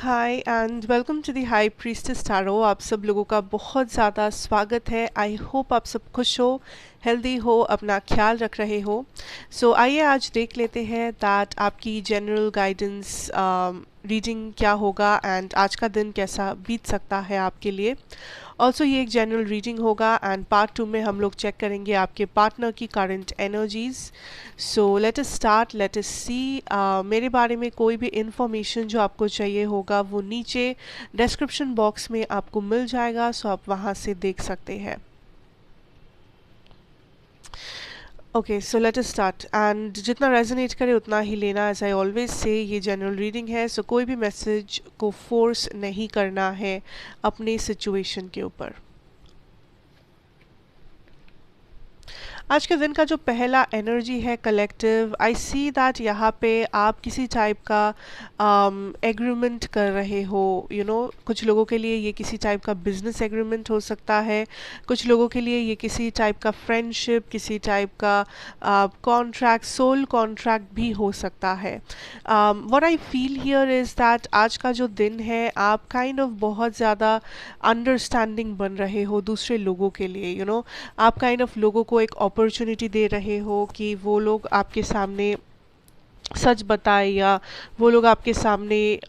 Hi and welcome to the high priestess tarot. आप सब लोगों का बहुत ज़्यादा स्वागत है। आई होप आप सब खुश हो, हेल्दी हो, अपना ख्याल रख रहे हो। सो आइए आज देख लेते हैं दैट आपकी जनरल गाइडेंस रीडिंग क्या होगा एंड आज का दिन कैसा बीत सकता है आपके लिए। ऑल्सो ये एक जनरल रीडिंग होगा एंड पार्ट 2 में हम लोग चेक करेंगे आपके पार्टनर की current energies. So let us start, let us see. मेरे बारे में कोई भी इंफॉर्मेशन जो आपको चाहिए होगा वो नीचे डिस्क्रिप्शन बॉक्स में आपको मिल जाएगा, सो आप वहाँ से देख सकते हैं। Okay, so let us start and जितना रेजोनेट करे उतना ही लेना। एज आई ऑलवेज से ये जनरल रीडिंग है, सो कोई भी मैसेज को फोर्स नहीं करना है अपने सिचुएशन के ऊपर। आज के दिन का जो पहला एनर्जी है कलेक्टिव, आई सी दैट यहाँ पे आप किसी टाइप का एग्रीमेंट कर रहे हो। कुछ लोगों के लिए ये किसी टाइप का बिजनेस एग्रीमेंट हो सकता है, कुछ लोगों के लिए ये किसी टाइप का फ्रेंडशिप, किसी टाइप का कॉन्ट्रैक्ट, सोल कॉन्ट्रैक्ट भी हो सकता है। What I feel here is that आज का जो दिन है आप काइंड ऑफ बहुत ज़्यादा अंडरस्टैंडिंग बन रहे हो दूसरे लोगों के लिए। आप काइंड ऑफ लोगों को एक अपॉर्चुनिटी दे रहे हो कि वो लोग आपके सामने सच बताए, या वो लोग आपके सामने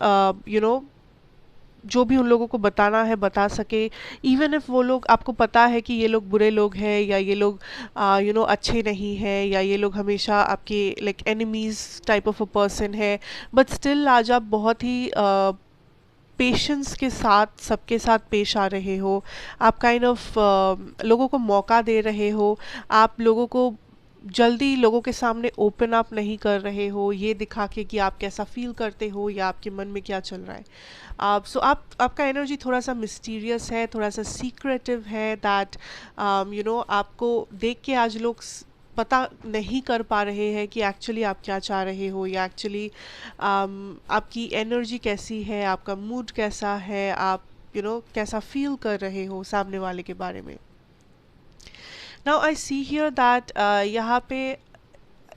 जो भी उन लोगों को बताना है बता सके। इवन इफ वो लोग, आपको पता है कि ये लोग बुरे लोग हैं, या ये लोग अच्छे नहीं हैं, या ये लोग हमेशा आपके like enemies type of a person है, बट स्टिल आज आप बहुत ही पेशेंस के साथ सबके साथ पेश आ रहे हो। आप काइंड ऑफ लोगों को मौका दे रहे हो। आप लोगों को जल्दी लोगों के सामने ओपन अप नहीं कर रहे हो ये दिखा के कि आप कैसा फील करते हो या आपके मन में क्या चल रहा है। आपका एनर्जी थोड़ा सा मिस्टीरियस है, थोड़ा सा सीक्रेटिव है। दैट आपको देख के आज लोग पता नहीं कर पा रहे हैं कि एक्चुअली आप क्या चाह रहे हो, या एक्चुअली आपकी एनर्जी कैसी है, आपका मूड कैसा है, आप कैसा फील कर रहे हो सामने वाले के बारे में। Now I see here that यहाँ पे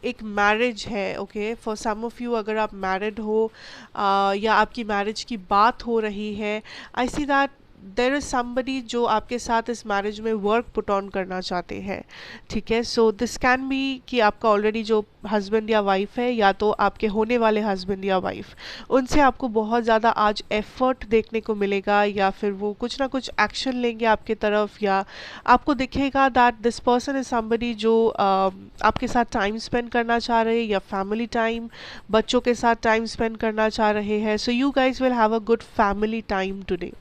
एक मैरिज है। Okay, for some of you अगर आप मैरिड हो या आपकी मैरिज की बात हो रही है, I see that there is somebody जो आपके साथ इस मैरिज में वर्क पुट ऑन करना चाहते हैं। ठीक है, सो दिस कैन बी कि आपका ऑलरेडी जो हस्बैंड या वाइफ है, या तो आपके होने वाले हस्बैंड या वाइफ, उनसे आपको बहुत ज़्यादा आज एफर्ट देखने को मिलेगा, या फिर वो कुछ ना कुछ एक्शन लेंगे आपके तरफ, या आपको दिखेगा that this person is somebody जो आपके साथ टाइम स्पेंड करना चाह रहे हैं, या फैमिली टाइम, बच्चों के साथ टाइम स्पेंड करना चाह रहे हैं। So you guys will have a good family time today.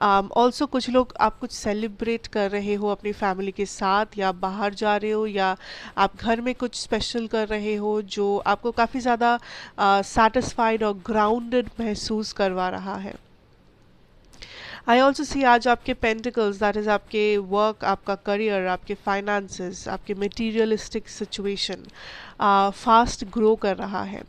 Also कुछ लोग आप कुछ सेलिब्रेट कर रहे हो अपनी फैमिली के साथ, या बाहर जा रहे हो, या आप घर में कुछ स्पेशल कर रहे हो जो आपको काफ़ी ज़्यादा सेटिस्फाइड और ग्राउंडेड महसूस करवा रहा है। आई ऑल्सो सी आज आपके पेंटिकल्स, दैट इज़ आपके वर्क, आपका करियर, आपके फाइनेंसेस, आपके मटेरियलिस्टिक सिचुएशन फास्ट ग्रो कर रहा है।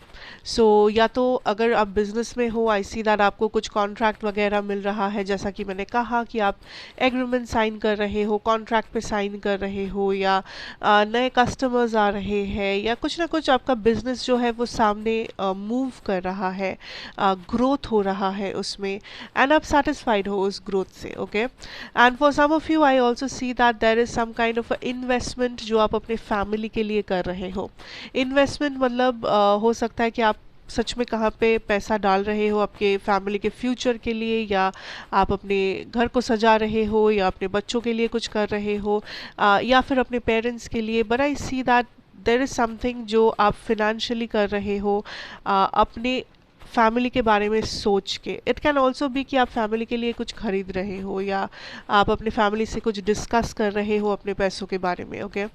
सो या तो अगर आप बिजनेस में हो, आई सी दैट आपको कुछ कॉन्ट्रैक्ट वगैरह मिल रहा है, जैसा कि मैंने कहा कि आप एग्रीमेंट साइन कर रहे हो, कॉन्ट्रैक्ट पे साइन कर रहे हो, या नए कस्टमर्स आ रहे हैं, या कुछ ना कुछ आपका बिजनेस जो है वो सामने मूव कर रहा है, ग्रोथ हो रहा है उसमें, एंड आप सेटिस्फाइड हो उस ग्रोथ से। Okay, and for some of you I also see that there is some kind of investment जो आप अपने फैमिली के लिए कर रहे हो। इन्वेस्टमेंट मतलब हो सकता है कि आप सच में कहाँ पे पैसा डाल रहे हो आपके फैमिली के फ्यूचर के लिए, या आप अपने घर को सजा रहे हो, या अपने बच्चों के लिए कुछ कर रहे हो, या फिर अपने पेरेंट्स के लिए। But I see that there is something जो आप फिनेंशियली कर रहे हो अपने फैमिली के बारे में सोच के। इट कैन ऑल्सो बी कि आप फैमिली के लिए कुछ खरीद रहे हो, या आप अपनी फैमिली से कुछ डिस्कस कर रहे हो अपने पैसों के बारे में। Okay,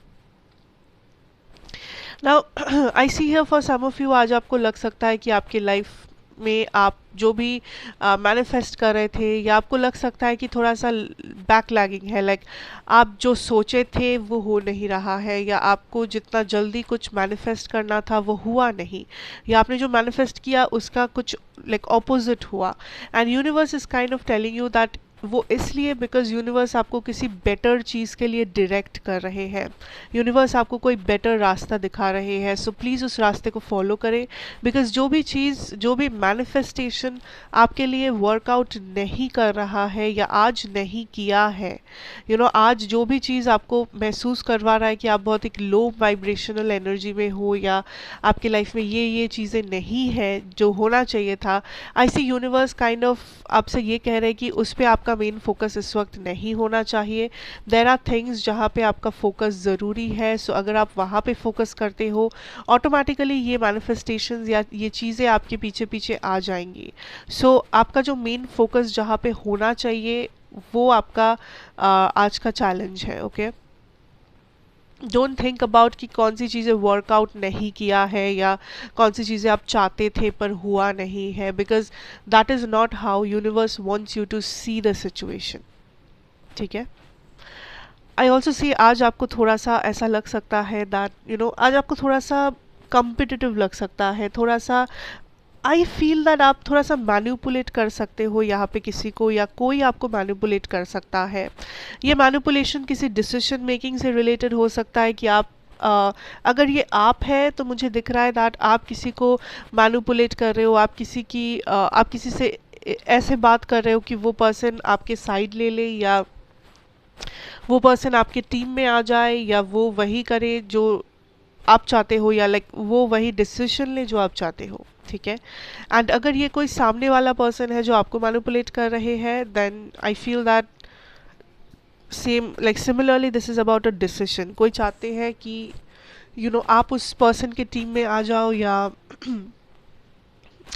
now I see here for some of you आज आपको लग सकता है कि आपकी लाइफ में आप जो भी मैनिफेस्ट कर रहे थे, या आपको लग सकता है कि थोड़ा सा बैक लैगिंग है, लाइक आप जो सोचे थे वो हो नहीं रहा है, या आपको जितना जल्दी कुछ मैनिफेस्ट करना था वो हुआ नहीं, या आपने जो मैनिफेस्ट किया उसका कुछ लाइक ऑपोजिट हुआ। And universe is kind of telling you that वो इसलिए बिकॉज यूनिवर्स आपको किसी बेटर चीज़ के लिए डायरेक्ट कर रहे हैं, यूनिवर्स आपको कोई बेटर रास्ता दिखा रहे हैं। सो प्लीज़ उस रास्ते को फॉलो करें, बिकॉज जो भी चीज़, जो भी मैनिफेस्टेशन आपके लिए वर्कआउट नहीं कर रहा है या आज नहीं किया है, आज जो भी चीज़ आपको महसूस करवा रहा है कि आप बहुत एक लो वाइब्रेशनल एनर्जी में हो या आपके लाइफ में ये चीज़ें नहीं है जो होना चाहिए था, आई सी यूनिवर्स काइंड ऑफ आपसे ये कह रहे हैं कि उस पर आपका मेन फोकस इस वक्त नहीं होना चाहिए। देयर आर थिंग्स जहाँ पे आपका फोकस ज़रूरी है। सो अगर आप वहाँ पे फोकस करते हो, ऑटोमेटिकली ये मैनिफेस्टेशंस या ये चीज़ें आपके पीछे पीछे आ जाएंगी। सो आपका जो मेन फोकस जहाँ पे होना चाहिए वो आपका आज का चैलेंज है। ओके, डोंट थिंक अबाउट कि कौन सी चीज़ें वर्कआउट नहीं किया है या कौन सी चीज़ें आप चाहते थे पर हुआ नहीं है, because that is not how universe wants you to see the situation. ठीक है, आई ऑल्सो सी आज आपको थोड़ा सा ऐसा लग सकता है दैट आज आपको थोड़ा सा कम्पिटिटिव लग सकता है, थोड़ा सा आई फील दैट आप थोड़ा सा मैनिपुलेट कर सकते हो यहाँ पे किसी को, या कोई आपको मैनिपुलेट कर सकता है। ये मैनिपुलेशन किसी डिसीजन मेकिंग से रिलेटेड हो सकता है कि आप अगर ये आप है तो मुझे दिख रहा है दैट आप किसी को मैनिपुलेट कर रहे हो, आप किसी से ऐसे बात कर रहे हो कि वो पर्सन आपके साइड ले ले, या वो पर्सन आपके टीम में आ जाए, या वो वही करे जो आप चाहते हो, या लाइक वो वही डिसीजन ले जो आप चाहते हो। ठीक है, एंड अगर ये कोई सामने वाला पर्सन है जो आपको मैनिपुलेट कर रहे हैं, then I feel that same like similarly this is about a decision. कोई चाहते हैं कि आप उस पर्सन की टीम में आ जाओ, या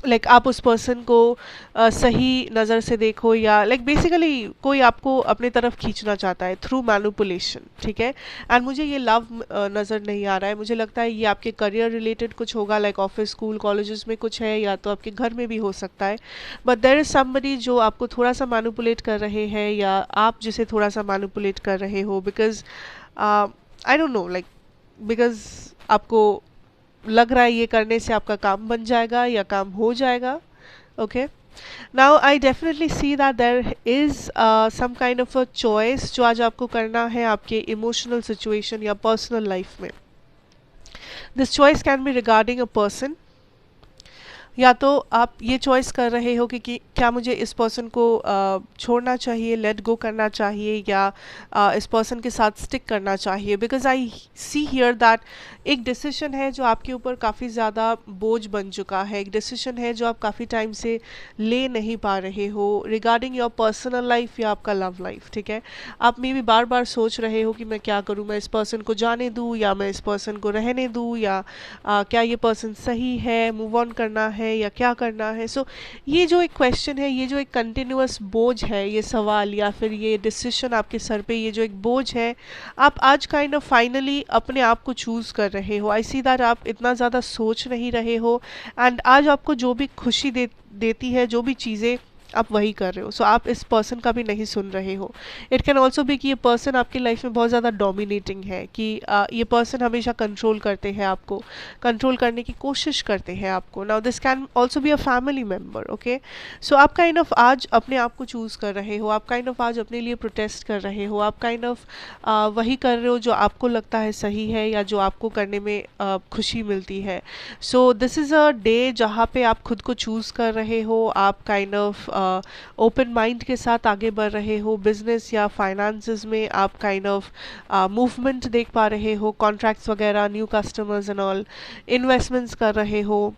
लाइक आप उस पर्सन को सही नज़र से देखो, या लाइक बेसिकली कोई आपको अपने तरफ खींचना चाहता है थ्रू मैनिपुलेशन। ठीक है, एंड मुझे ये लव नज़र नहीं आ रहा है, मुझे लगता है ये आपके करियर रिलेटेड कुछ होगा, लाइक ऑफिस स्कूल कॉलेजेस में कुछ है, या तो आपके घर में भी हो सकता है। बट देयर इज़ समबडी जो आपको थोड़ा सा मैनिपुलेट कर रहे हैं, या आप जिसे थोड़ा सा मैनिपुलेट कर रहे हो, because I don't no, like because आपको लग रहा है ये करने से आपका काम बन जाएगा या काम हो जाएगा। Okay, now I definitely see that there is some kind of a choice जो आज आपको करना है आपके इमोशनल सिचुएशन या पर्सनल लाइफ में। This choice can be regarding a person, या तो आप ये चॉइस कर रहे हो कि क्या मुझे इस पर्सन को छोड़ना चाहिए, लेट गो करना चाहिए, या इस पर्सन के साथ स्टिक करना चाहिए। Because I see here that एक डिसीजन है जो आपके ऊपर काफ़ी ज़्यादा बोझ बन चुका है, एक डिसीजन है जो आप काफ़ी टाइम से ले नहीं पा रहे हो रिगार्डिंग योर पर्सनल लाइफ या आपका लव लाइफ। ठीक है, आप मे भी बार बार सोच रहे हो कि मैं क्या करूँ, मैं इस पर्सन को जाने दूँ या मैं इस पर्सन को रहने दूँ, या क्या ये पर्सन सही है, मूव ऑन करना है या क्या करना है। सो ये जो एक क्वेश्चन है, ये जो एक कंटिन्यूअस बोझ है, ये सवाल या फिर ये डिसीजन आपके सर पे, ये जो एक बोझ है, आप आज काइंड ऑफ फाइनली अपने आप को चूज़ कर रहे हो। आई सी दैट आप इतना ज़्यादा सोच नहीं रहे हो, एंड आज आपको जो भी खुशी देती है, जो भी चीज़ें आप वही कर रहे हो। सो आप इस पर्सन का भी नहीं सुन रहे हो। इट कैन ऑल्सो बी कि ये पर्सन आपकी लाइफ में बहुत ज़्यादा डोमिनेटिंग है, कि ये पर्सन हमेशा कंट्रोल करते हैं आपको, कंट्रोल करने की कोशिश करते हैं आपको। Now this can also be a family member. Okay, so आप काइंड ऑफ आज अपने आप को चूज़ कर रहे हो, आप काइंड ऑफ आज अपने लिए प्रोटेस्ट कर रहे हो, आप काइंड ऑफ वही कर रहे हो जो आपको लगता है सही है या जो आपको करने में खुशी मिलती है। So this is a day जहाँ पे आप खुद को चूज़ कर रहे हो, आप काइंड ऑफ ओपन माइंड के साथ आगे बढ़ रहे हो। बिजनेस या फाइनेंसेस में आप काइंड ऑफ मूवमेंट देख पा रहे हो, कॉन्ट्रैक्ट्स वगैरह, new customers and all, investments कर रहे हो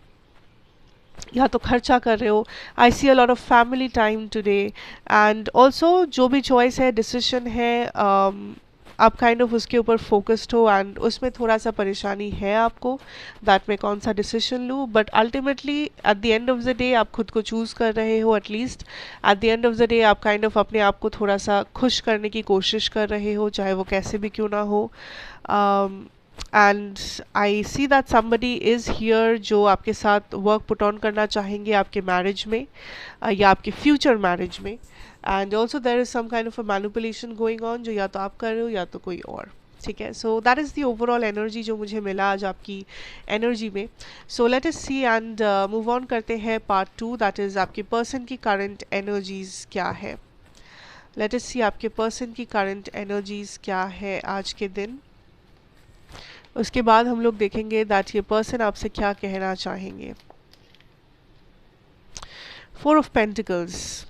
या तो खर्चा कर रहे हो। I see a lot of family time today, and also जो भी चॉइस है, डिसीजन है, आप काइंड ऑफ उसके ऊपर फोकस्ड हो, एंड उसमें थोड़ा सा परेशानी है आपको दैट मैं कौन सा डिसीजन लूँ। But ultimately at the end of the day आप खुद को चूज़ कर रहे हो। At least at the end of the day आप काइंड ऑफ अपने आप को थोड़ा सा खुश करने की कोशिश कर रहे हो, चाहे वो कैसे भी क्यों ना हो। And I see that somebody is here जो आपके साथ वर्क पुट ऑन करना चाहेंगे आपके मैरिज में या आपके फ्यूचर मैरिज में। And also there is some kind of a manipulation going on जो या तो आप कर रहे हो या तो कोई और। ठीक है, so that is the overall energy जो मुझे मिला आज आपकी एनर्जी में। So let us see and move on करते हैं पार्ट 2, दैट इज़ आपके पर्सन की करंट एनर्जीज क्या है। लेट अस सी आपके पर्सन की करंट एनर्जीज क्या है आज के दिन। उसके बाद हम लोग देखेंगे दैट ये पर्सन आपसे क्या कहना चाहेंगे। 4 of pentacles.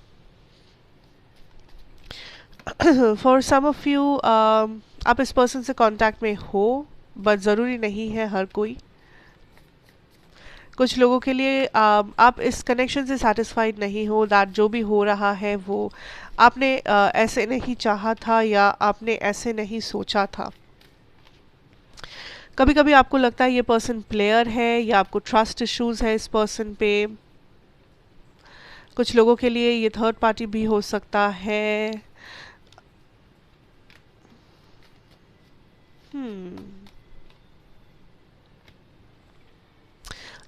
For some of you आप इस पर्सन से कांटेक्ट में हो, बट ज़रूरी नहीं है हर कोई। कुछ लोगों के लिए आप इस कनेक्शन से सेटिस्फाइड नहीं हो, दैट जो भी हो रहा है वो आपने ऐसे नहीं चाहा था या आपने ऐसे नहीं सोचा था। कभी कभी आपको लगता है ये पर्सन प्लेयर है या आपको ट्रस्ट इश्यूज है इस पर्सन पे। कुछ लोगों के लिए ये थर्ड पार्टी भी हो सकता है।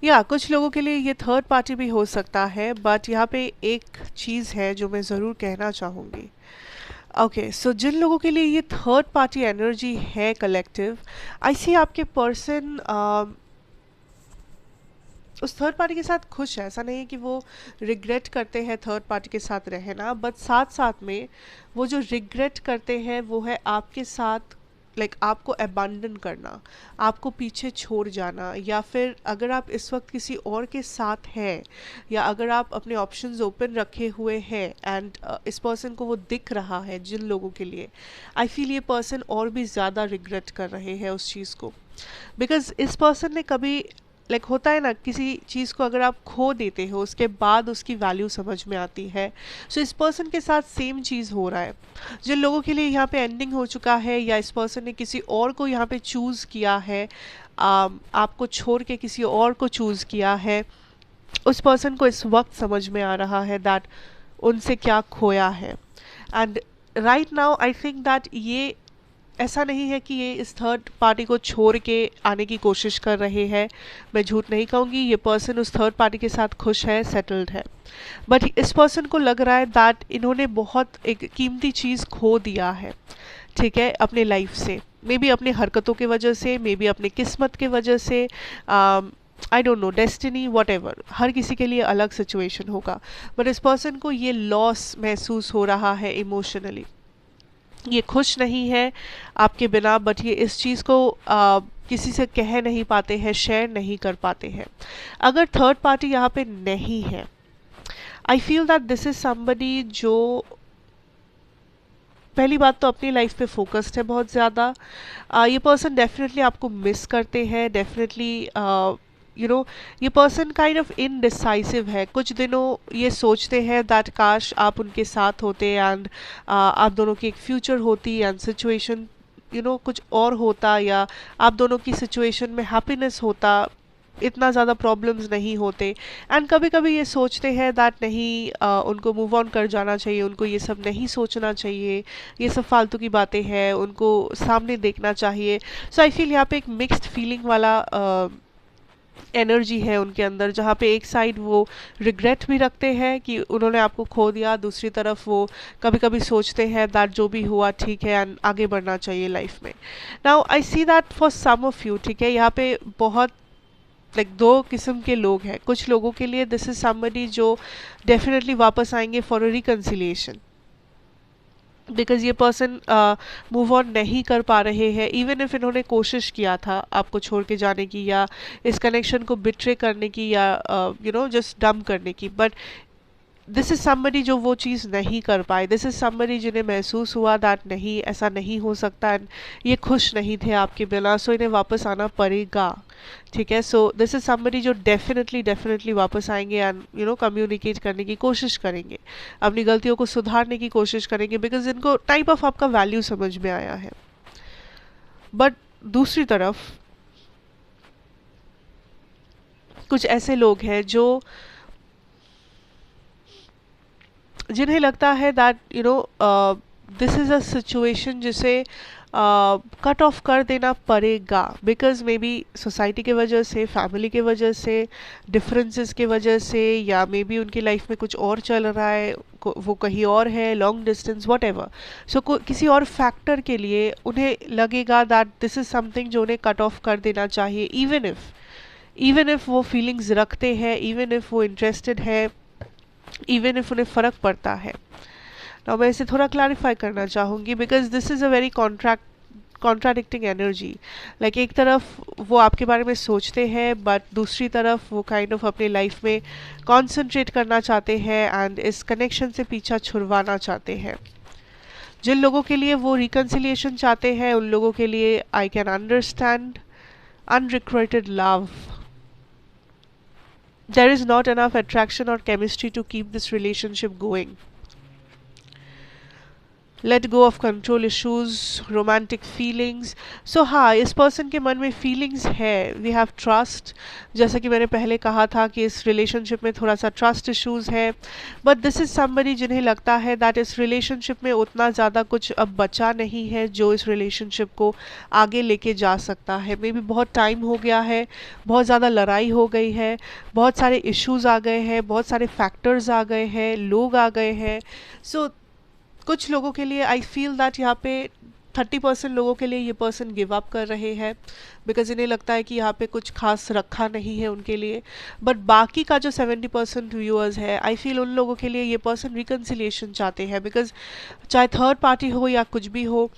या कुछ लोगों के लिए ये थर्ड पार्टी भी हो सकता है, बट यहाँ पे एक चीज़ है जो मैं ज़रूर कहना चाहूँगी। ओके, सो जिन लोगों के लिए ये थर्ड पार्टी एनर्जी है कलेक्टिव, आई सी आपके पर्सन उस थर्ड पार्टी के साथ खुश है। ऐसा नहीं है कि वो रिग्रेट करते हैं थर्ड पार्टी के साथ रहना, बट साथ साथ में वो जो रिग्रेट करते हैं वो है आपके साथ आपको अबैंडन करना, आपको पीछे छोड़ जाना, या फिर अगर आप इस वक्त किसी और के साथ हैं या अगर आप अपने ऑप्शंस ओपन रखे हुए हैं एंड इस पर्सन को वो दिख रहा है। जिन लोगों के लिए आई फील ये पर्सन और भी ज़्यादा रिग्रेट कर रहे हैं उस चीज़ को, बिकॉज इस पर्सन ने कभी होता है ना, किसी चीज़ को अगर आप खो देते हो उसके बाद उसकी वैल्यू समझ में आती है। सो इस पर्सन के साथ सेम चीज़ हो रहा है। जिन लोगों के लिए यहाँ पे एंडिंग हो चुका है या इस पर्सन ने किसी और को यहाँ पे चूज़ किया है, आपको छोड़ के किसी और को चूज़ किया है, उस पर्सन को इस वक्त समझ में आ रहा है दैट उनसे क्या खोया है। And right now I think that ये ऐसा नहीं है कि ये इस थर्ड पार्टी को छोड़ के आने की कोशिश कर रहे हैं। मैं झूठ नहीं कहूँगी, ये पर्सन उस थर्ड पार्टी के साथ खुश है, सेटल्ड है, बट इस पर्सन को लग रहा है दैट इन्होंने बहुत एक कीमती चीज़ खो दिया है, ठीक है, अपने लाइफ से। मे बी अपनी हरकतों की वजह से, मे बी अपनी किस्मत की वजह से, I don't know, destiny, whatever, हर किसी के लिए अलग सिचुएशन होगा, बट इस पर्सन को ये लॉस महसूस हो रहा है इमोशनली। ये खुश नहीं है आपके बिना, बट ये इस चीज़ को किसी से कह नहीं पाते हैं, शेयर नहीं कर पाते हैं। अगर थर्ड पार्टी यहाँ पे नहीं है, आई feel that this is somebody जो पहली बात तो अपनी लाइफ पे फोकस्ड है बहुत ज़्यादा। ये पर्सन डेफिनेटली आपको मिस करते हैं, डेफिनेटली ये पर्सन काइंड ऑफ इनडिसाइसिव है। कुछ दिनों ये सोचते हैं दैट काश आप उनके साथ होते एंड आप दोनों की एक फ्यूचर होती एंड सिचुएशन कुछ और होता, या आप दोनों की सिचुएशन में हैप्पीनेस होता, इतना ज़्यादा प्रॉब्लम्स नहीं होते। एंड कभी कभी ये सोचते हैं दैट नहीं, उनको मूव ऑन कर जाना चाहिए, उनको ये सब नहीं सोचना चाहिए, ये सब फालतू की बातें हैं, उनको सामने देखना चाहिए। सो आई फील यहाँ पे एक मिक्स्ड फीलिंग वाला एनर्जी है उनके अंदर, जहाँ पे एक साइड वो रिग्रेट भी रखते हैं कि उन्होंने आपको खो दिया, दूसरी तरफ वो कभी कभी सोचते हैं दैट जो भी हुआ ठीक है एंड आगे बढ़ना चाहिए लाइफ में। Now I see that for some of you, ठीक है, यहाँ पे बहुत दो किस्म के लोग हैं। कुछ लोगों के लिए दिस इज समबडी जो डेफिनेटली वापस आएंगे फॉर अ रिकन्सिलिएशन, बिकॉज ये पर्सन मूव ऑन नहीं कर पा रहे हैं, इवन इफ इन्होंने कोशिश किया था आपको छोड़ के जाने की या इस कनेक्शन को बिट्रे करने की या जस्ट डंप करने की, बट दिस इज समबडी जो वो चीज़ नहीं कर पाए। दिस इज समबडी जिन्हें महसूस हुआ दैट नहीं, ऐसा नहीं हो सकता एंड ये खुश नहीं थे आपके बिना, सो इन्हें वापस आना पड़ेगा, ठीक है। सो दिस इज समबडी जो डेफिनेटली वापस आएंगे एंड कम्युनिकेट करने की कोशिश करेंगे, अपनी गलतियों को सुधारने की कोशिश करेंगे, बिकॉज इनको टाइप ऑफ आपका वैल्यू समझ में आया है। बट दूसरी तरफ कुछ ऐसे लोग हैं जो जिन्हें लगता है that this is a situation जिसे कट ऑफ कर देना पड़ेगा, बिकॉज मे बी सोसाइटी के वजह से, फैमिली के वजह से, डिफरेंसेस के वजह से, या मे बी उनकी लाइफ में कुछ और चल रहा है, वो कहीं और है, लॉन्ग डिस्टेंस, वट एवर। सो किसी और फैक्टर के लिए उन्हें लगेगा दैट दिस इज़ समथिंग जो उन्हें कट ऑफ कर देना चाहिए, इवन इफ वो फीलिंग्स रखते हैं, इवन इफ वो इंटरेस्टेड है, इवन इफ उन्हें फ़र्क पड़ता है। now मैं इसे थोड़ा क्लैरिफाई करना चाहूँगी because this is a very contradicting energy. Like एक तरफ वो आपके बारे में सोचते हैं बट दूसरी तरफ वो काइंड ऑफ अपनी लाइफ में कॉन्सेंट्रेट करना चाहते हैं एंड इस कनेक्शन से पीछा छुड़वाना चाहते हैं। जिन लोगों के लिए वो रिकन्सिलिएशन चाहते हैं उन लोगों के लिए I can understand unrequited love. There is not enough attraction और chemistry to keep this relationship going. Let go of control issues, romantic feelings. So हाँ, इस पर्सन के मन में फीलिंग्स है, वी हैव ट्रस्ट। जैसा कि मैंने पहले कहा था कि इस रिलेशनशिप में थोड़ा सा ट्रस्ट इशूज़ है, बट दिस इज़ समबडी जिन्हें लगता है दैट इस रिलेशनशिप में उतना ज़्यादा कुछ अब बचा नहीं है जो इस रिलेशनशिप को आगे लेके जा सकता है। मे बी बहुत टाइम हो गया है, बहुत ज़्यादा लड़ाई हो गई है, बहुत सारे इश्यूज़ आ गए हैं, बहुत सारे फैक्टर्स आ गए हैं, लोग आ गए हैं। सो कुछ लोगों के लिए आई फील दैट यहाँ पे 30% लोगों के लिए ये पर्सन गिव अप कर रहे हैं बिकॉज इन्हें लगता है कि यहाँ पे कुछ खास रखा नहीं है उनके लिए। बट बाकी का जो 70% व्यूअर्स है, आई फील उन लोगों के लिए ये पर्सन रिकन्सिलिएशन चाहते हैं बिकॉज चाहे थर्ड पार्टी हो या कुछ भी हो,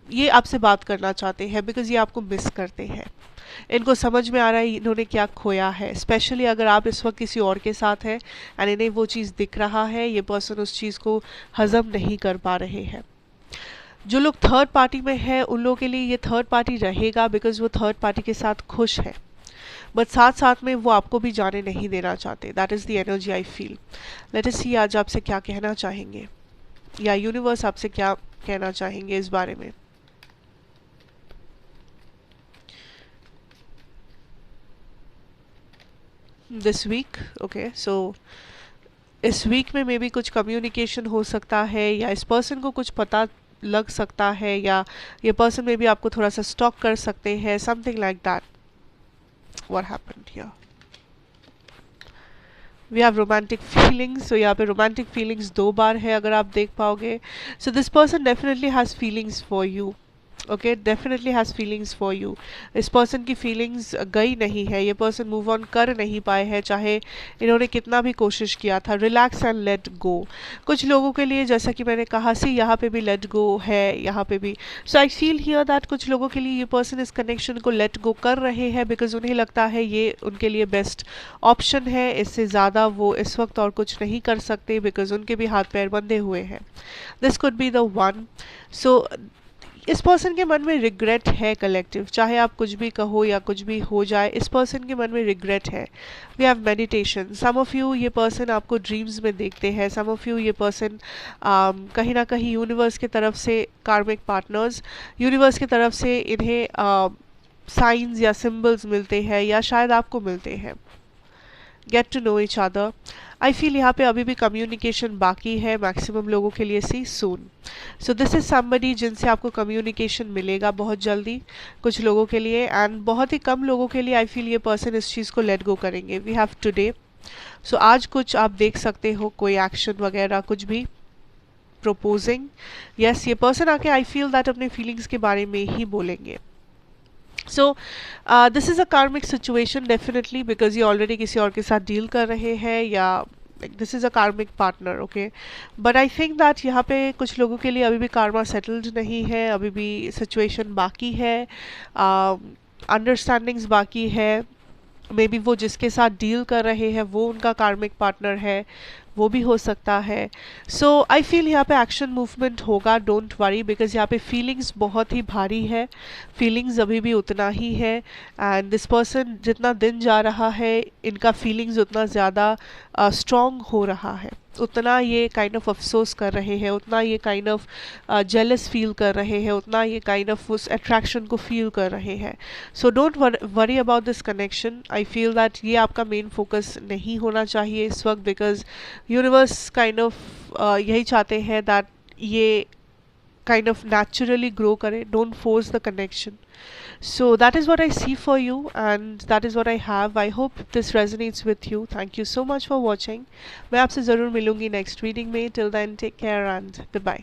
ये आपसे बात करना चाहते हैं बिकॉज ये आपको मिस करते हैं। इनको समझ में आ रहा है इन्होंने क्या खोया है, स्पेशली अगर आप इस वक्त किसी और के साथ हैं एंड इन्हें वो चीज़ दिख रहा है, ये पर्सन उस चीज़ को हजम नहीं कर पा रहे हैं। जो लोग थर्ड पार्टी में है उन लोगों के लिए ये थर्ड पार्टी रहेगा बिकॉज वो थर्ड पार्टी के साथ खुश है, बट साथ साथ में वो आपको भी जाने नहीं देना चाहते। That is the energy I feel. Let us see आज आपसे क्या कहना चाहेंगे या यूनिवर्स आपसे क्या कहना चाहेंगे इस बारे में। दिस वीक, ओके, सो इस वीक में मे बी कुछ कम्युनिकेशन हो सकता है या इस पर्सन को कुछ पता लग सकता है या ये पर्सन में भी आपको थोड़ा सा स्टॉक कर सकते हैं, something like that. What happened here? We have romantic feelings. So यहाँ पे रोमांटिक फीलिंग्स 2 बार है अगर आप देख पाओगे। So this person definitely has feelings for you, okay, definitely has feelings for you. इस पर्सन की फीलिंग्स गई नहीं है, ये पर्सन मूव ऑन कर नहीं पाए हैं चाहे इन्होंने कितना भी कोशिश किया था। Relax and let go. कुछ लोगों के लिए जैसा कि मैंने कहा सी यहाँ पे भी लेट गो है, यहाँ पे भी। सो आई फील हियर दैट कुछ लोगों के लिए ये पर्सन इस कनेक्शन को लेट गो कर रहे हैं बिकॉज उन्हें लगता है ये उनके लिए बेस्ट ऑप्शन है, इससे ज़्यादा वो इस वक्त और कुछ नहीं कर सकते बिकॉज उनके भी हाथ पैर बंधे हुए हैं। This could be the one. So इस पर्सन के मन में रिग्रेट है कलेक्टिव, चाहे आप कुछ भी कहो या कुछ भी हो जाए, इस पर्सन के मन में रिग्रेट है। We have meditation. Some of you ये पर्सन आपको ड्रीम्स में देखते हैं, सम ऑफ यू ये पर्सन कहीं ना कहीं यूनिवर्स की तरफ से, कार्मिक पार्टनर्स यूनिवर्स की तरफ से इन्हें साइंस या सिंबल्स मिलते हैं या शायद आपको मिलते हैं। Get to know each other. I feel यहाँ पे अभी भी कम्युनिकेशन बाकी है मैक्सिमम लोगों के लिए, सी सून। सो दिस इज समबडी जिनसे आपको कम्युनिकेशन मिलेगा बहुत जल्दी कुछ लोगों के लिए, एंड बहुत ही कम लोगों के लिए आई फील ये पर्सन इस चीज़ को लेट गो करेंगे। We have today. सो आज कुछ आप देख सकते हो, कोई एक्शन वगैरह कुछ भी प्रपोजिंग। यस, ये पर्सन आके आई फील दैट अपने फीलिंग्स के बारे में ही बोलेंगे। सो दिस इज़ अ कार्मिक सिचुएशन डेफिनेटली बिकॉज ये ऑलरेडी किसी और के साथ डील कर रहे हैं या दिस इज़ अ कार्मिक partner, okay. But I think that यहाँ पे कुछ लोगों के लिए अभी भी कार्मा सेटल्ड नहीं है, अभी भी सिचुएशन बाकी है, अंडरस्टैंडिंग्स बाकी है। मे बी वो जिसके साथ डील कर रहे हैं वो उनका कार्मिक पार्टनर है, वो भी हो सकता है। सो आई फील यहाँ पे एक्शन मूवमेंट होगा, डोंट वरी, बिकॉज यहाँ पे फीलिंग्स बहुत ही भारी है, फीलिंग्स अभी भी उतना ही है। एंड दिस पर्सन जितना दिन जा रहा है इनका फीलिंग्स उतना ज़्यादा स्ट्रॉन्ग हो रहा है, उतना ये काइंड ऑफ अफसोस कर रहे हैं, उतना ये काइंड ऑफ जेलस फील कर रहे हैं, उतना ये काइंड ऑफ उस अट्रैक्शन को फील कर रहे हैं। So don't worry about this connection. I feel that ये आपका मेन फोकस नहीं होना चाहिए इस वक्त बिकॉज यूनिवर्स काइंड ऑफ यही चाहते हैं दैट ये kind of naturally grow करे, don't force the connection. So that is what I see for you and that is what I have. I hope this resonates with you. Thank you so much for watching. मैं आपसे ज़रूर मिलूँगी next reading में. Till then, take care and goodbye.